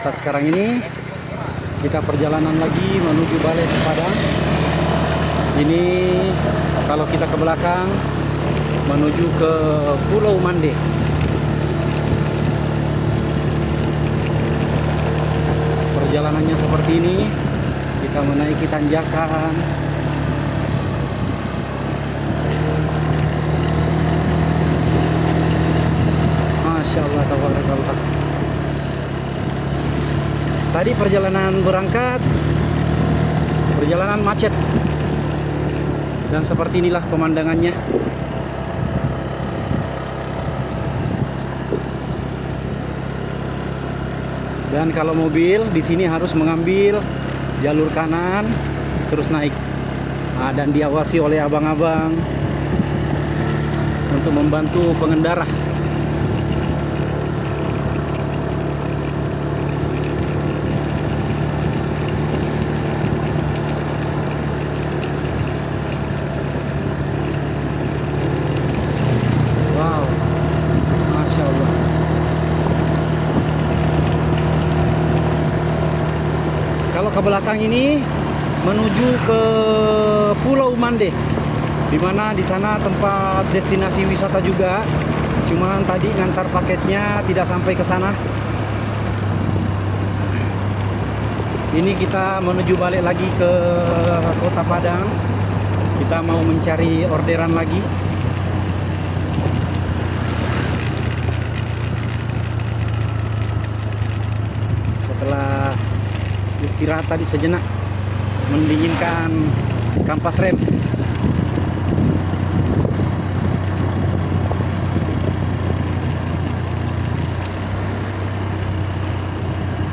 Saat sekarang ini kita perjalanan lagi menuju Balai Padang. Ini kalau kita ke belakang menuju ke Pulau Mande. Perjalanannya seperti ini. Kita menaiki tanjakan. Masya Allah, tabarakallah. Tadi perjalanan berangkat, perjalanan macet, dan seperti inilah pemandangannya. Dan kalau mobil di sini harus mengambil jalur kanan terus naik. Nah, dan diawasi oleh abang-abang untuk membantu pengendara. Wow, Masya Allah. Kalau ke belakang ini menuju ke Pulau Mande, di mana di sana tempat destinasi wisata juga. Cuman tadi ngantar paketnya tidak sampai ke sana. Ini kita menuju balik lagi ke Kota Padang. Kita mau mencari orderan lagi. Setelah istirahat tadi sejenak, mendinginkan kampas rem.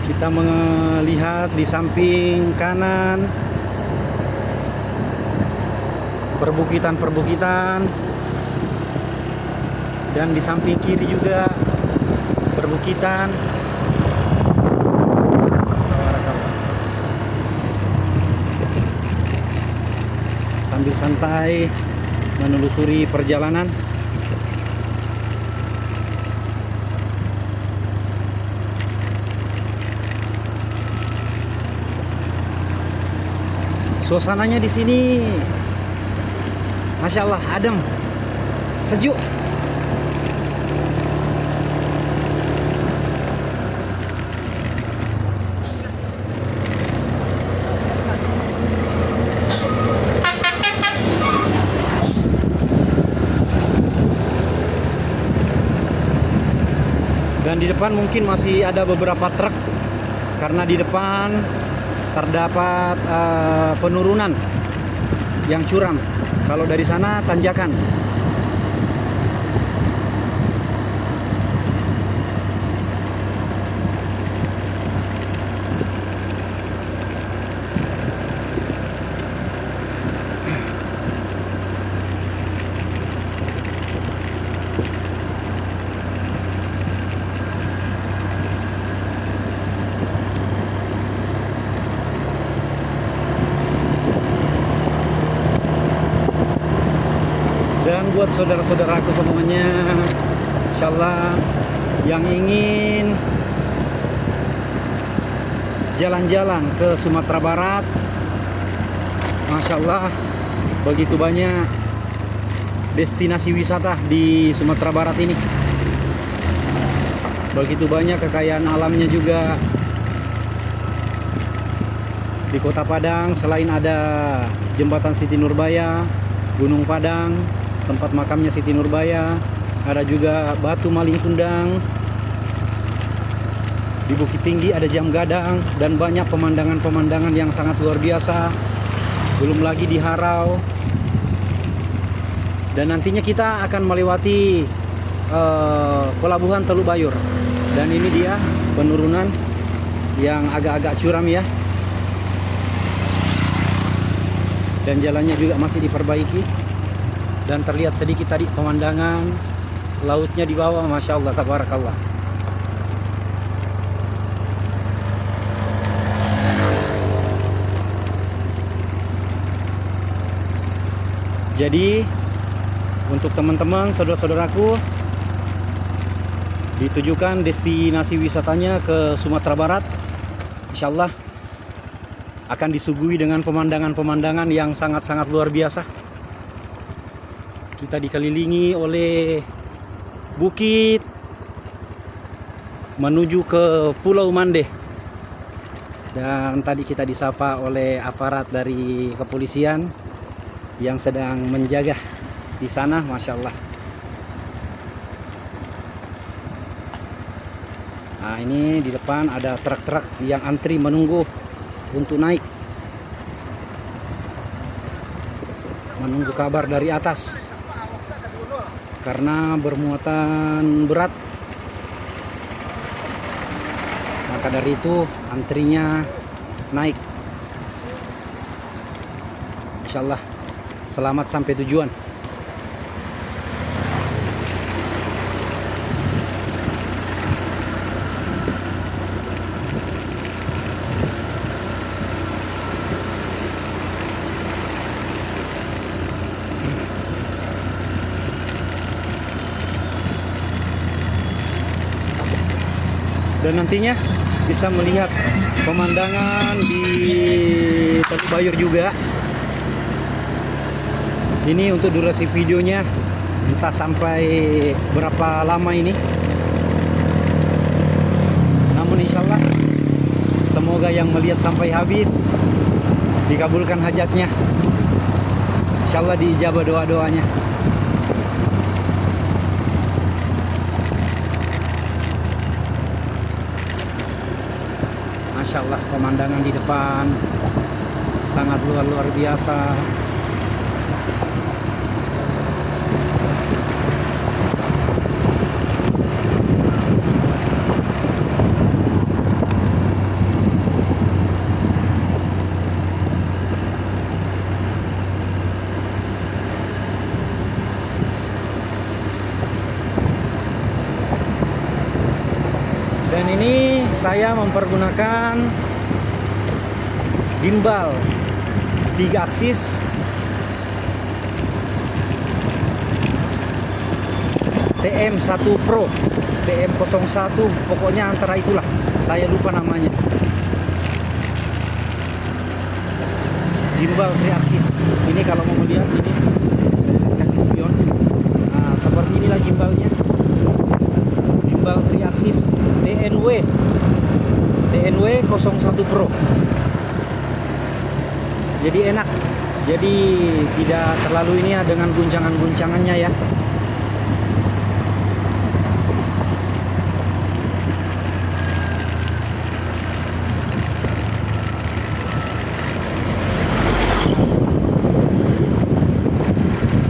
Kita melihat di samping kanan perbukitan-perbukitan, dan di samping kiri juga perbukitan. Sambil santai menelusuri perjalanan. Suasananya di sini, Masya Allah, adem, sejuk. Dan di depan mungkin masih ada beberapa truk, karena di depan terdapat penurunan yang curam. Kalau dari sana tanjakan. Dan buat saudara-saudaraku semuanya, insyaallah yang ingin jalan-jalan ke Sumatera Barat, Masya Allah, begitu banyak destinasi wisata di Sumatera Barat ini. Begitu banyak kekayaan alamnya juga. Di Kota Padang selain ada Jembatan Siti Nurbaya, Gunung Padang, tempat makamnya Siti Nurbaya, ada juga Batu Maling Kundang. Di Bukit Tinggi ada Jam Gadang, dan banyak pemandangan-pemandangan yang sangat luar biasa. Belum lagi di Harau. Dan nantinya kita akan melewati Pelabuhan Teluk Bayur. Dan ini dia penurunan yang agak-agak curam ya. Dan jalannya juga masih diperbaiki. Dan terlihat sedikit tadi pemandangan lautnya di bawah, Masya Allah, tabarakallah. Jadi untuk teman-teman, saudara-saudaraku Ditujukan destinasi wisatanya ke Sumatera Barat. Insya Allah akan disuguhi dengan pemandangan-pemandangan yang sangat-sangat luar biasa. Kita dikelilingi oleh bukit menuju ke Pulau Mande. Dan tadi kita disapa oleh aparat dari kepolisian yang sedang menjaga di sana, Masya Allah. Nah, ini di depan ada truk-truk yang antri menunggu untuk naik, menunggu kabar dari atas karena bermuatan berat. Maka dari itu antrinya naik. Insya Allah selamat sampai tujuan. Dan nantinya bisa melihat pemandangan di Teluk Bayur juga. Ini untuk durasi videonya entah sampai berapa lama ini. Namun insya Allah semoga yang melihat sampai habis dikabulkan hajatnya. Insya Allah diijabah doa-doanya. Masya Allah, pemandangan di depan sangat luar biasa. Dan ini saya mempergunakan gimbal 3 aksis TM1 Pro, TM01, pokoknya antara itulah, saya lupa namanya. Gimbal 3 aksis. Ini kalau mau melihat ini saya lihat di spion. Nah, seperti inilah gimbalnya. Gimbal 3 aksis TNW 01 Pro. Jadi enak, jadi tidak terlalu ini ya dengan guncangan-guncangannya ya.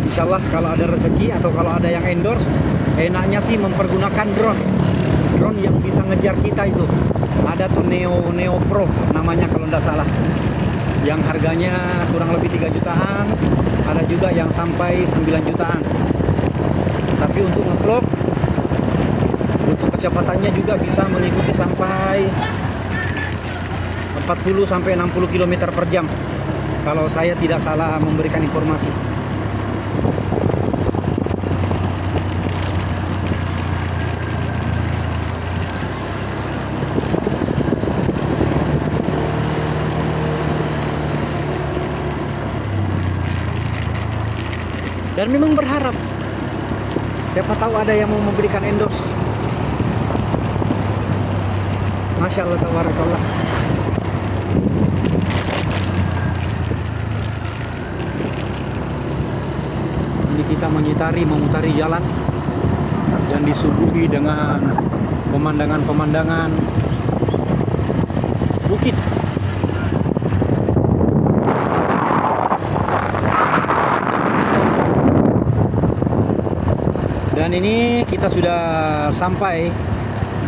Insya Allah kalau ada rezeki atau kalau ada yang endorse, enaknya sih mempergunakan drone yang bisa ngejar kita itu. Ada tuh Neo Pro namanya kalau tidak salah, yang harganya kurang lebih 3 jutaan. Ada juga yang sampai 9 jutaan. Tapi untuk ngevlog, untuk kecepatannya juga bisa mengikuti sampai 40 sampai 60 km per jam kalau saya tidak salah memberikan informasi. Dan memang berharap, siapa tahu ada yang mau memberikan endorse. Masya Allah, tabarakallah. Ini kita memutari jalan yang disuguhi dengan pemandangan-pemandangan bukit. Dan ini kita sudah sampai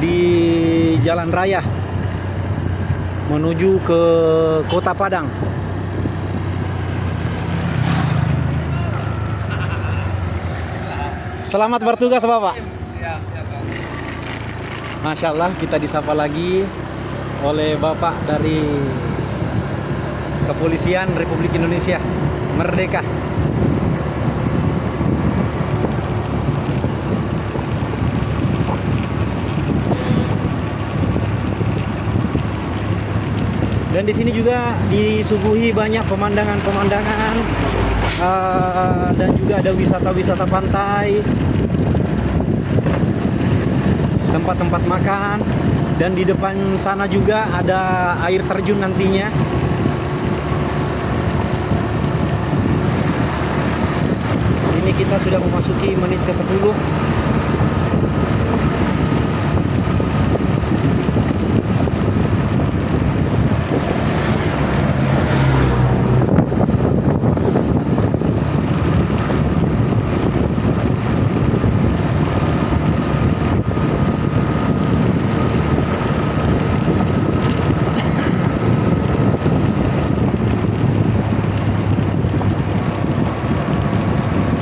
di jalan raya menuju ke Kota Padang. Selamat bertugas Bapak. Siap. Masya Allah, kita disapa lagi oleh Bapak dari Kepolisian Republik Indonesia Merdeka. Dan di sini juga disuguhi banyak pemandangan-pemandangan, dan juga ada wisata-wisata pantai, tempat-tempat makan, dan di depan sana juga ada air terjun nantinya. Ini kita sudah memasuki menit ke-10.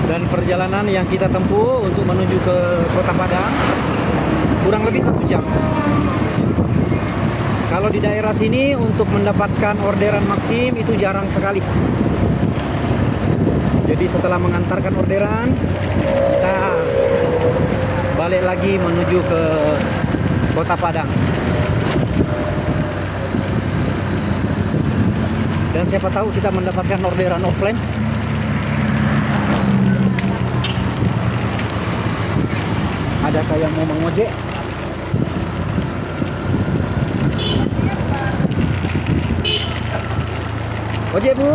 Dan perjalanan yang kita tempuh untuk menuju ke Kota Padang kurang lebih 1 jam. Kalau di daerah sini untuk mendapatkan orderan Maxim itu jarang sekali. Jadi setelah mengantarkan orderan, kita balik lagi menuju ke Kota Padang. Dan siapa tahu kita mendapatkan orderan offline. Ada kayak mau mengojek. Ojek, Bu.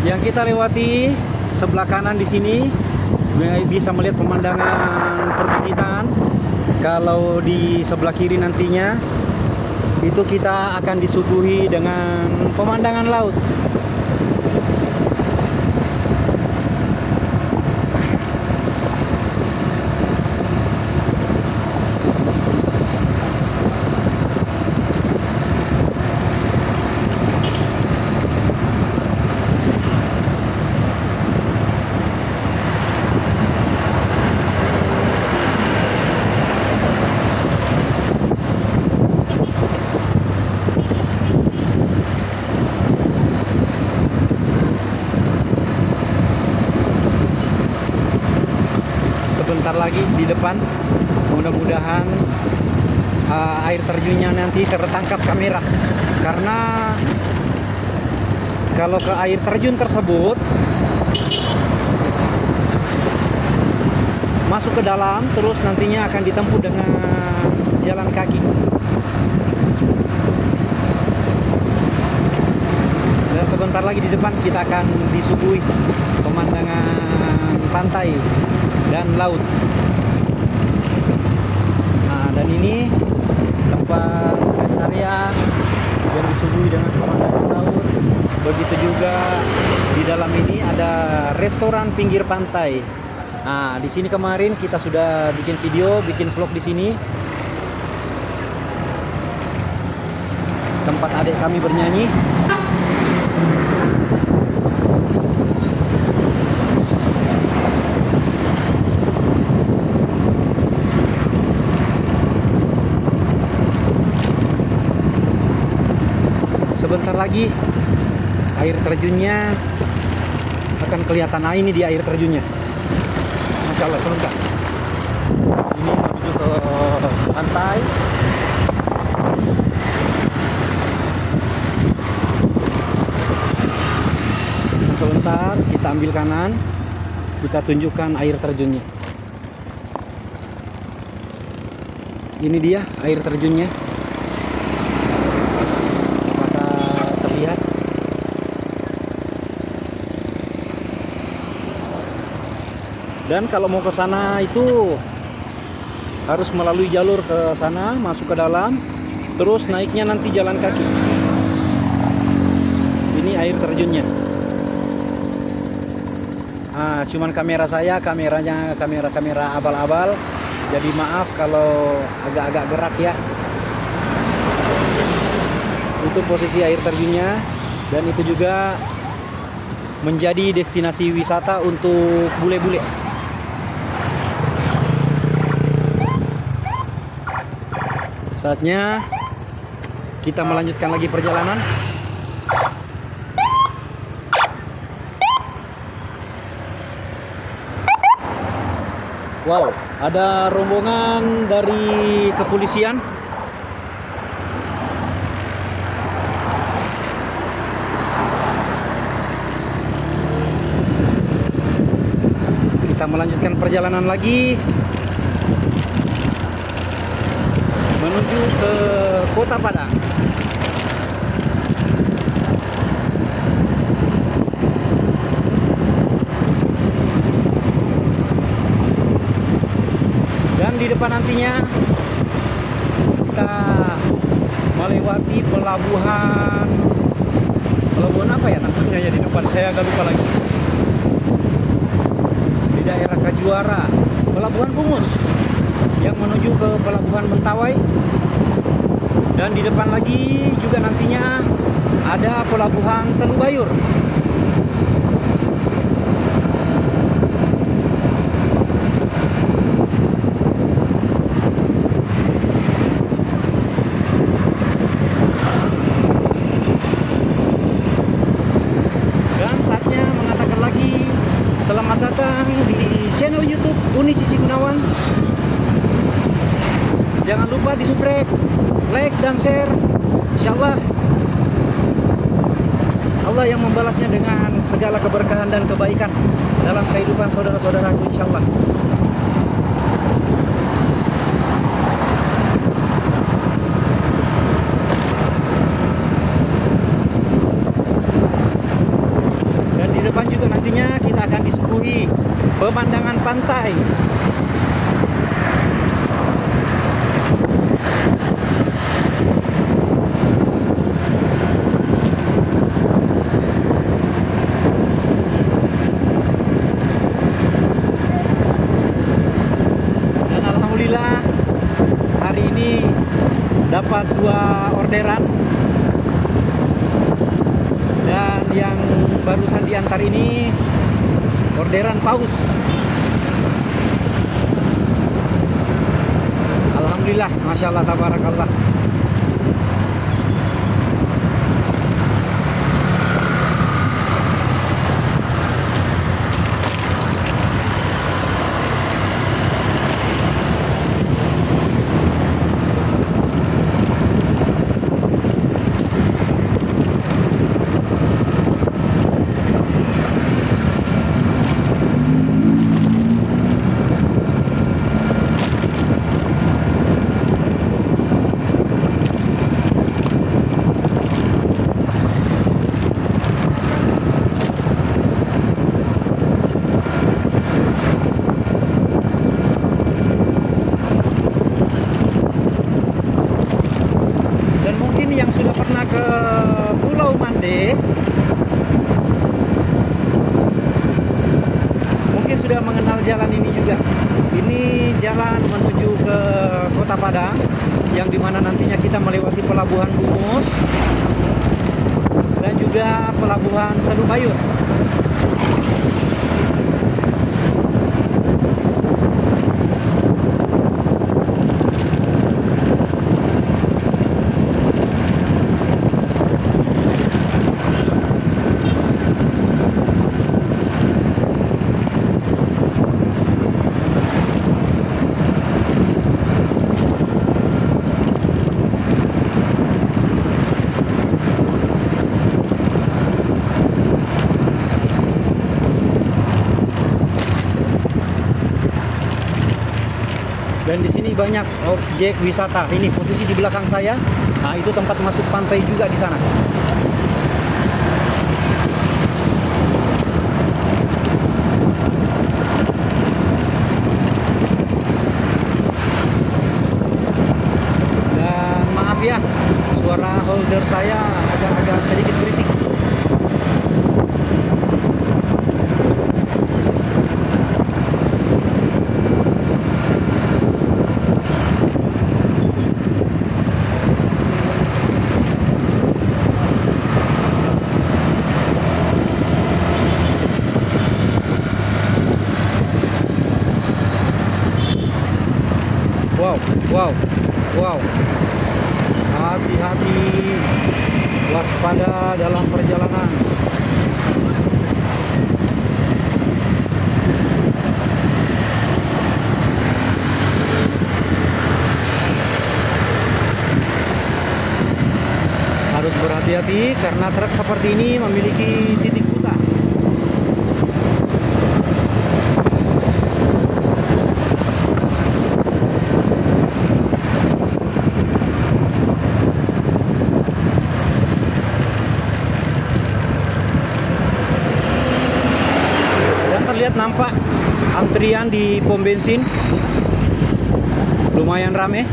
Yang kita lewati sebelah kanan di sini bisa melihat pemandangan perbukitan. Kalau di sebelah kiri nantinya itu kita akan disuguhi dengan pemandangan laut. Sebentar lagi di depan, mudah-mudahan air terjunnya nanti tertangkap kamera, karena kalau ke air terjun tersebut masuk ke dalam, terus nantinya akan ditempuh dengan jalan kaki. Dan sebentar lagi di depan kita akan disuguhi pemandangan pantai dan laut. Nah, dan ini tempat rest area yang disuguhi dengan pemandangan laut. Begitu juga di dalam ini ada restoran pinggir pantai. Nah, di sini kemarin kita sudah bikin video, bikin vlog di sini. Tempat adik kami bernyanyi. Sebentar lagi air terjunnya akan kelihatan. Nah, ini dia air terjunnya. Masya Allah, sebentar. Ini menuju ke pantai. Nah, sebentar kita ambil kanan, kita tunjukkan air terjunnya. Ini dia air terjunnya. Dan kalau mau ke sana itu harus melalui jalur ke sana, masuk ke dalam, terus naiknya nanti jalan kaki. Ini air terjunnya. Nah, cuman kamera saya, kameranya kamera abal-abal. Jadi maaf kalau agak-agak gerak ya. Itu posisi air terjunnya, dan itu juga menjadi destinasi wisata untuk bule-bule. Saatnya kita melanjutkan lagi perjalanan. Wow, ada rombongan dari kepolisian. Kita melanjutkan perjalanan lagi menuju ke Kota Padang. Dan di depan nantinya kita melewati pelabuhan apa ya namanya ya, di depan saya agak lupa lagi. Di daerah Kajuara, Pelabuhan Bungus yang menuju ke Pelabuhan Mentawai. Dan di depan lagi juga nantinya ada Pelabuhan Teluk Bayur. Dan saatnya mengatakan lagi selamat datang di channel YouTube Uni Cici Gunawan. Jangan lupa di subscribe, like dan share. Insyaallah Allah yang membalasnya dengan segala keberkahan dan kebaikan dalam kehidupan saudara-saudaraku, insyaallah. Dan di depan juga nantinya kita akan disuguhi pemandangan pantai. Hari ini dapat 2 orderan, dan yang barusan diantar ini orderan paus. Alhamdulillah, masya Allah, tabarakallah. Yang sudah pernah ke Pulau Mande mungkin sudah mengenal jalan ini juga. Ini jalan menuju ke Kota Padang, yang dimana nantinya kita melewati Pelabuhan Bungus dan juga Pelabuhan Teluk Bayur. Dan di sini banyak objek wisata. Ini posisi di belakang saya. Nah, itu tempat masuk pantai juga di sana. Dan maaf ya, suara holder saya agak-agak sedikit berisik. Wow. hati-hati, waspada dalam perjalanan. Harus berhati-hati karena truk seperti ini memiliki titik buta. Dan terlihat nampak antrian di pom bensin lumayan rame.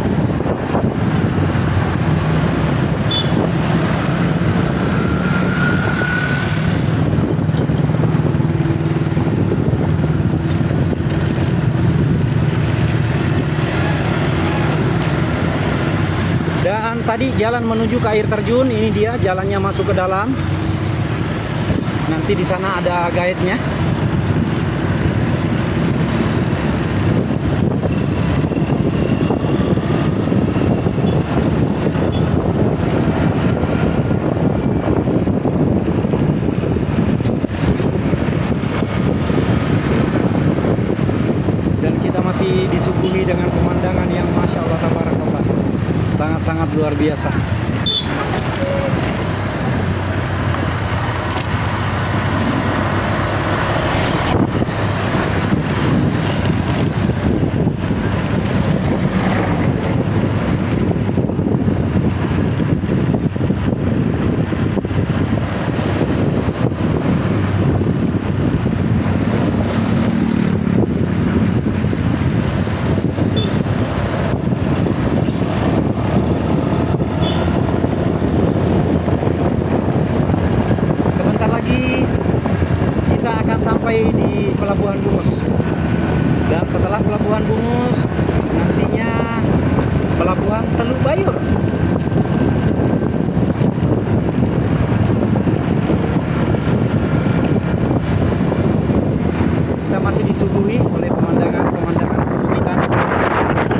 Dan tadi jalan menuju ke air terjun, ini dia jalannya masuk ke dalam. Nanti di sana ada guide-nya. Dan kita masih disuguhi dengan pemandangan yang Masya Allah tabarakallah, sangat-sangat luar biasa. Sampai di Pelabuhan Bungus, dan setelah Pelabuhan Bungus nantinya Pelabuhan Teluk Bayur. Kita masih disuguhi oleh pemandangan-pemandangan perbukitan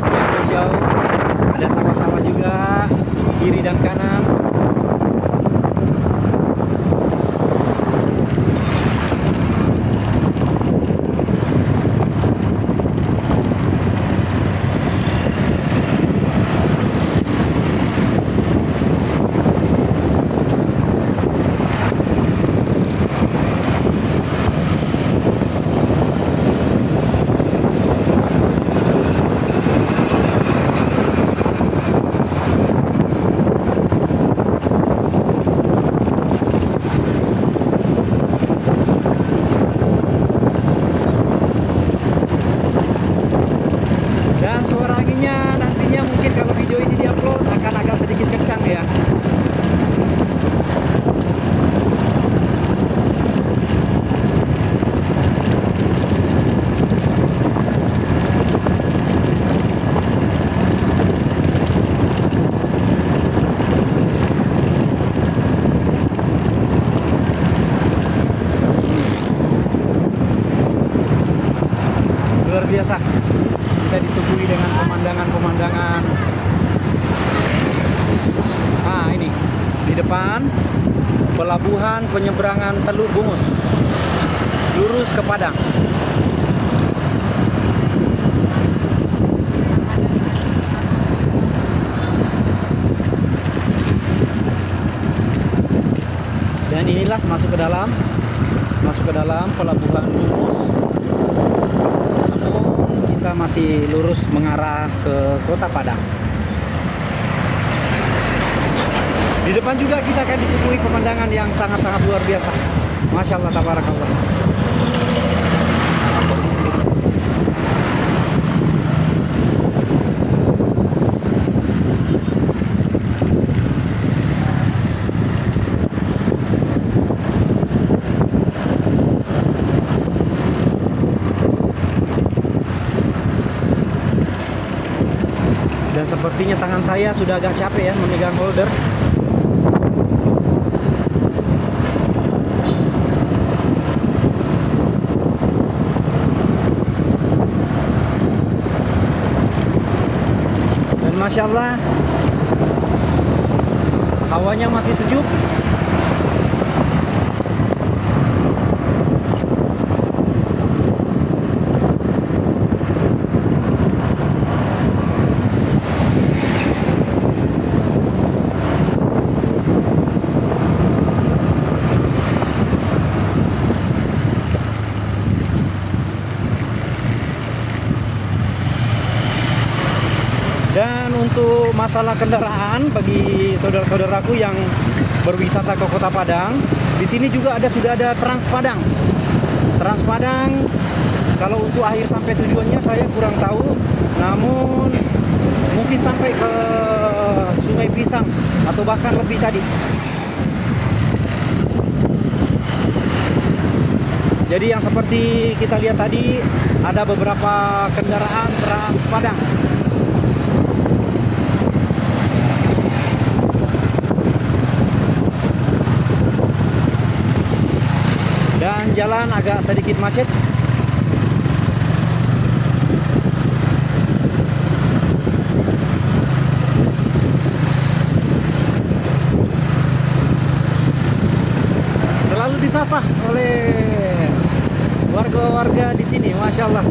yang hijau, ada sawah-sawah juga kiri dan kanan. Dan suara anginnya nantinya mungkin kalau video ini diupload akan agak sedikit kencang ya. Luar biasa. Kita disuguhi dengan pemandangan-pemandangan. Nah, ini di depan pelabuhan penyeberangan Teluk Bungus, lurus ke Padang. Dan inilah masuk ke dalam pelabuhan Bungus. Kita masih lurus mengarah ke Kota Padang. Di depan juga kita akan disuguhi pemandangan yang sangat-sangat luar biasa. Masya Allah tabarakallah. Dan sepertinya tangan saya sudah agak capek ya memegang holder. Dan Masya Allah, Hawanya masih sejuk. Dan untuk masalah kendaraan bagi saudara-saudaraku yang berwisata ke Kota Padang, di sini juga sudah ada Trans Padang. Trans Padang, kalau untuk akhir sampai tujuannya saya kurang tahu, namun mungkin sampai ke Sungai Pisang atau bahkan lebih tadi. Jadi yang seperti kita lihat tadi, ada beberapa kendaraan Trans Padang. Dan jalan agak sedikit macet. Selalu disapa oleh warga-warga di sini, Masya Allah.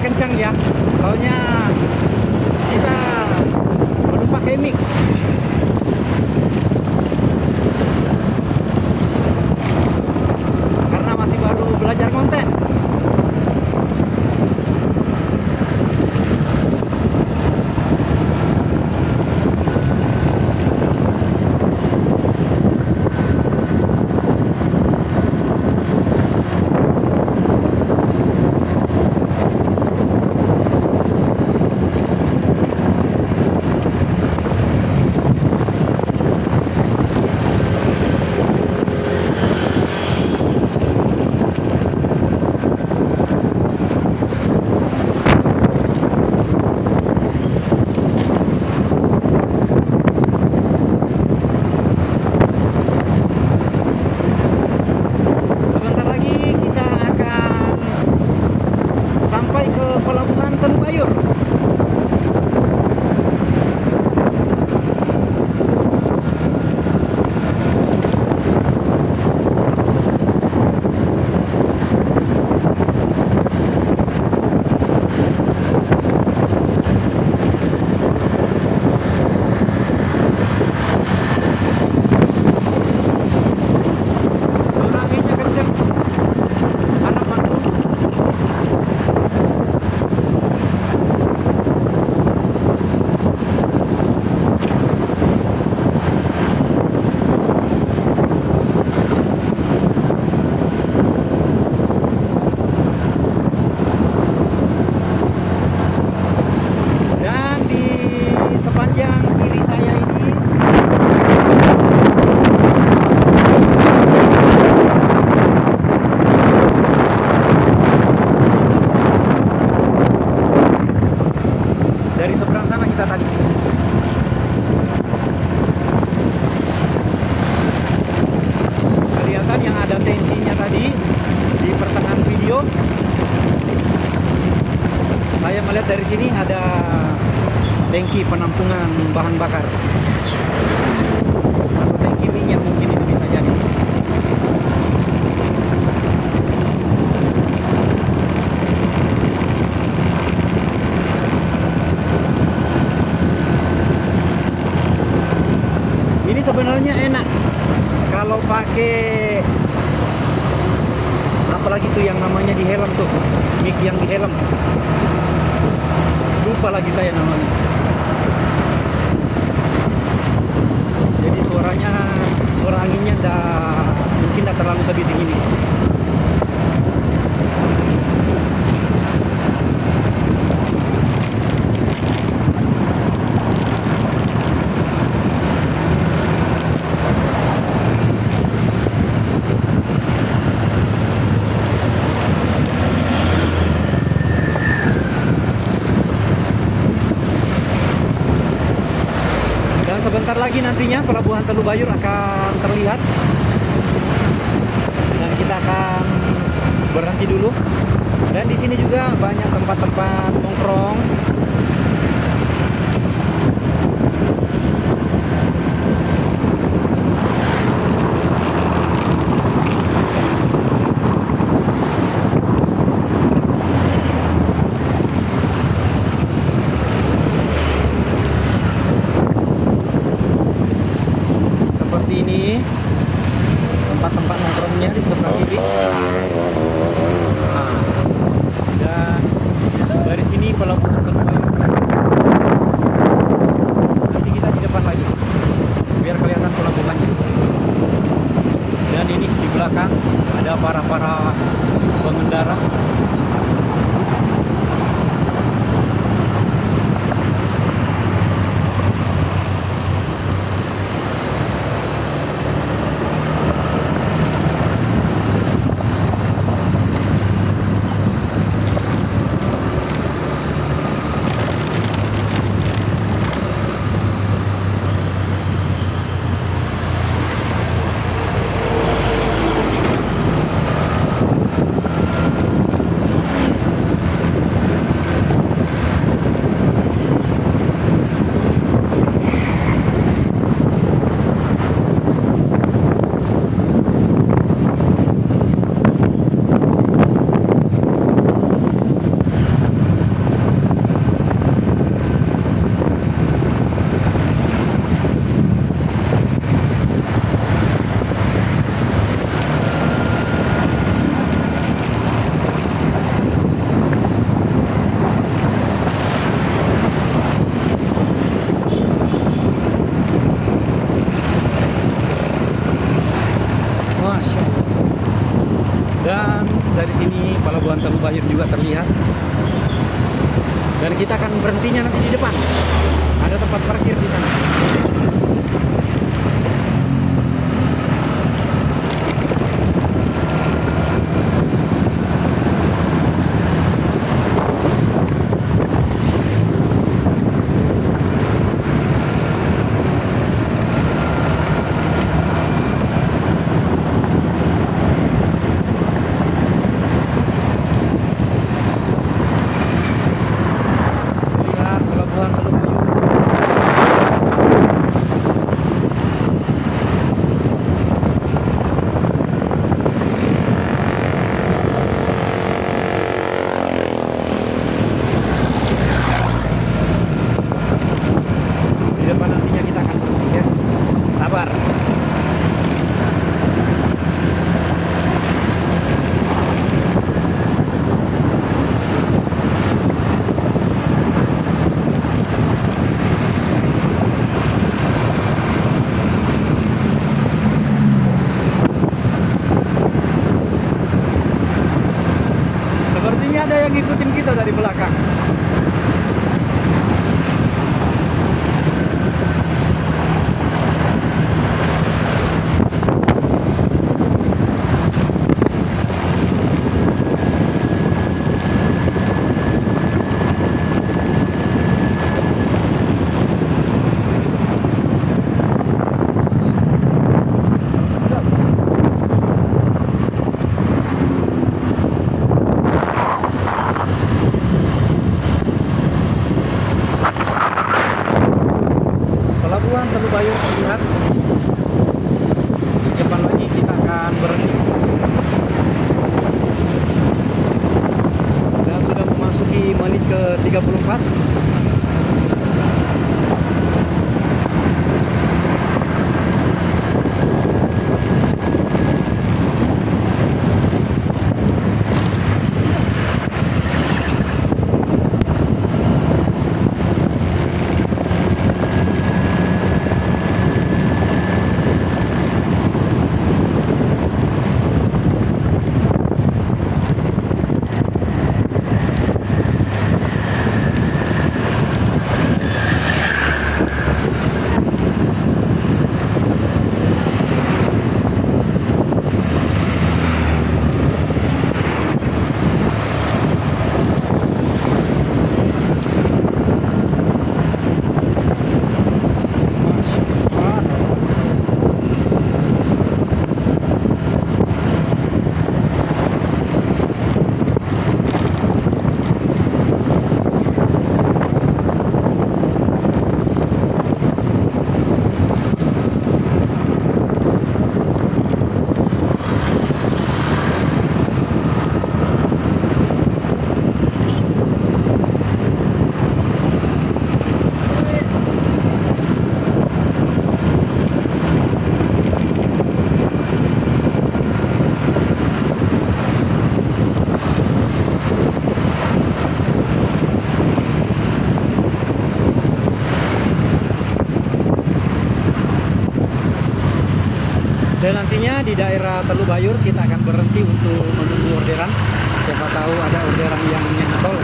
Kencang ya, soalnya kita belum pakai mic. Karena masih baru belajar konten. Saya melihat dari sini ada tangki penampungan bahan bakar atau tangki minyak, mungkin itu bisa jadi. Ini sebenarnya enak kalau pakai apalagi tuh yang namanya di helm tuh, mic yang di helm, lupa lagi saya namanya. Jadi suara anginnya mungkin tidak terlalu sebising ini. Sebentar lagi nantinya pelabuhan Teluk Bayur akan terlihat dan kita akan berhenti dulu. Dan di sini juga banyak tempat-tempat nongkrong. Ini tempat-tempat nongkrongnya di sebelah kiri. Nah, dan dari sini pelabuhan Teluk Bayur. Nanti kita di depan lagi biar kelihatan pelabuhannya. Dan ini di belakang ada para pengendara. Dan dari sini pelabuhan Teluk Bayur juga terlihat. Dan kita akan berhentinya nanti di depan. Ada tempat parkir di sana. Ada yang ngikutin kita dari belakang. Dan nantinya di daerah Teluk Bayur kita akan berhenti untuk menunggu orderan. Siapa tahu ada orderan yang nyantol.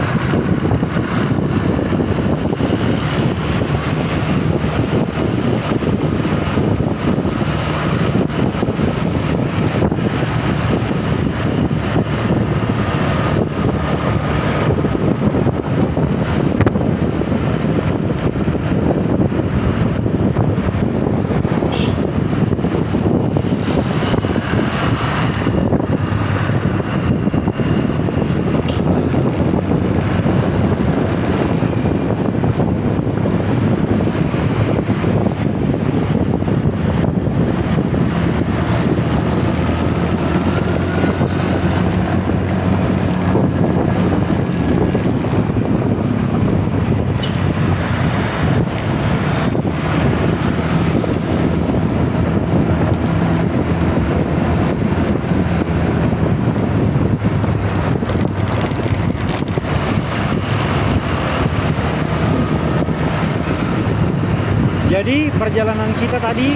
Jadi perjalanan kita tadi,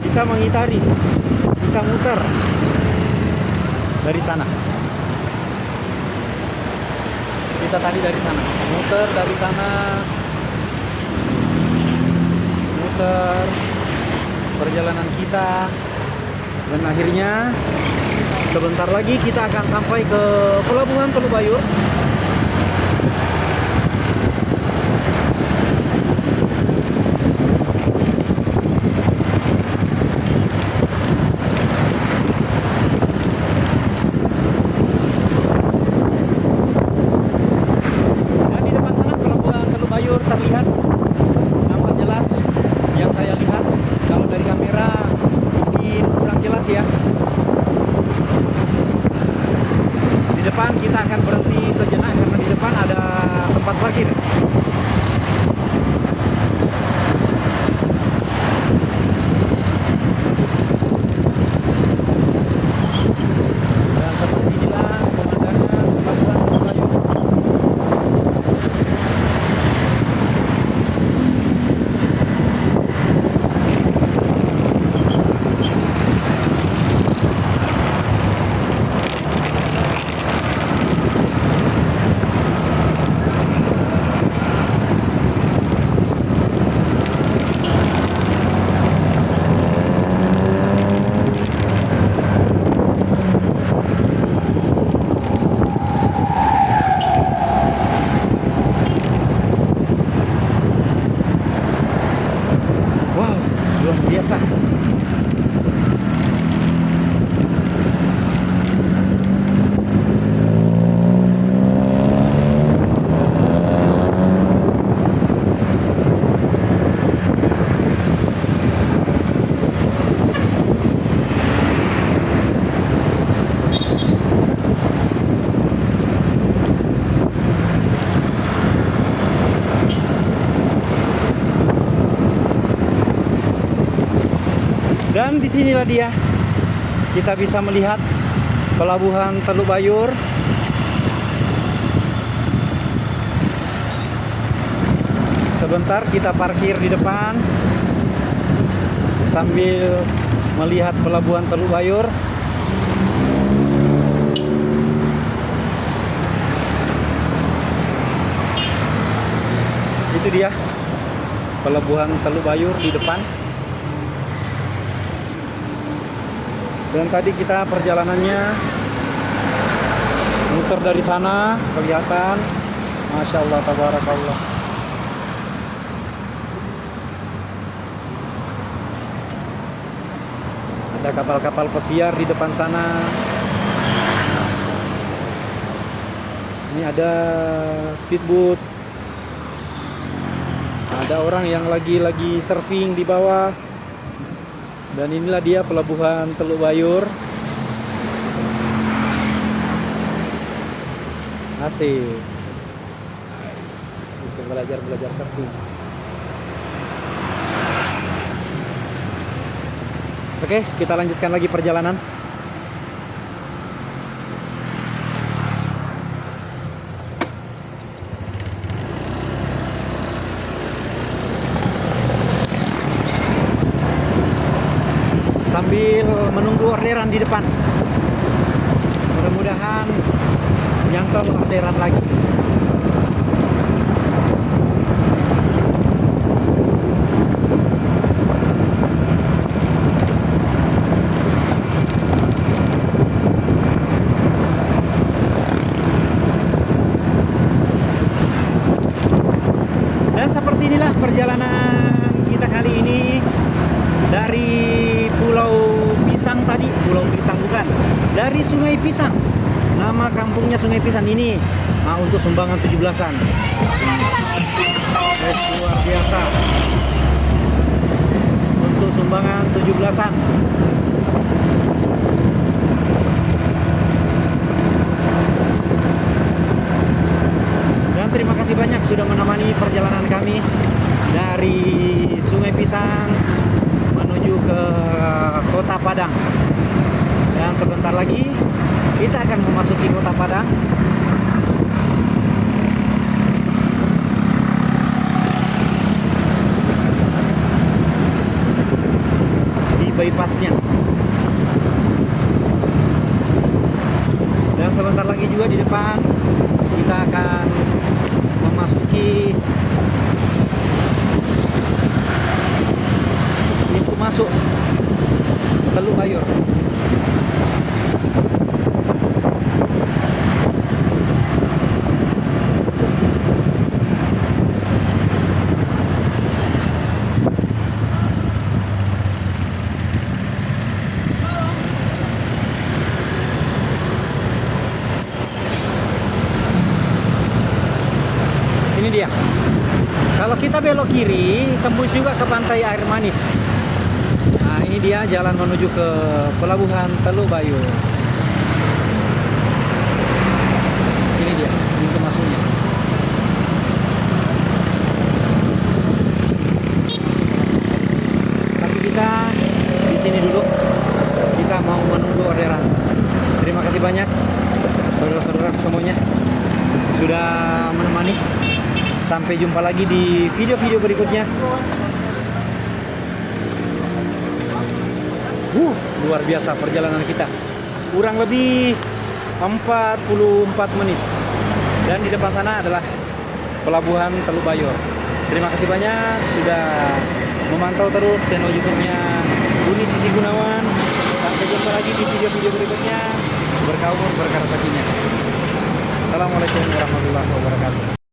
kita mengitari, kita muter dari sana. Kita tadi dari sana, muter dari sana, muter perjalanan kita, dan akhirnya sebentar lagi kita akan sampai ke Pelabuhan Teluk Bayur. Terlihat nampak jelas yang saya lihat. Kalau dari kamera mungkin kurang jelas ya. Di depan kita akan berhenti sejenak karena di depan ada tempat parkir. Dan seperti inilah pemandangan Pelabuhan Teluk Bayur. Wow, luar biasa. Dan disinilah dia, kita bisa melihat Pelabuhan Teluk Bayur. Sebentar kita parkir di depan sambil melihat Pelabuhan Teluk Bayur. Itu dia Pelabuhan Teluk Bayur di depan. Dan tadi kita perjalanannya muter dari sana, kelihatan, Masya Allah, Tabarakallah. Ada kapal-kapal pesiar di depan sana. Ini ada speedboat. Ada orang yang lagi surfing di bawah. Dan inilah dia Pelabuhan Teluk Bayur. Asik. Untuk belajar surfing. Oke, kita lanjutkan lagi perjalanan. sambil menunggu orderan di depan. Mudah-mudahan nyantol orderan lagi. Dan seperti inilah perjalanan kita kali ini dari Pulau Pisang tadi. Pulau Pisang bukan, dari Sungai Pisang. Nama kampungnya Sungai Pisang ini. Nah, untuk sumbangan 17-an. Luar biasa. Untuk sumbangan 17-an. Dan terima kasih banyak sudah menemani perjalanan kami dari Sungai Pisang menuju ke Kota Padang. Dan sebentar lagi kita akan memasuki Kota Padang. Di bypassnya. Dan sebentar lagi juga di depan kita akan memasuki pintu masuk Teluk Bayur. Ini dia. Kalau kita belok kiri, tembus juga ke pantai Air Manis. Nah, ini dia jalan menuju ke Pelabuhan Teluk Bayur. Ini dia pintu masuknya. Tapi kita di sini dulu. Kita mau menunggu orderan. Terima kasih banyak saudara-saudara semuanya sudah menemani. Sampai jumpa lagi di video-video berikutnya. Luar biasa perjalanan kita. Kurang lebih 44 menit. Dan di depan sana adalah Pelabuhan Teluk Bayur. Terima kasih banyak sudah memantau terus channel YouTube-nya Buni Cici Gunawan. Sampai jumpa lagi di video-video berikutnya. Berkah umur, berkah rezekinya. Assalamualaikum warahmatullahi wabarakatuh.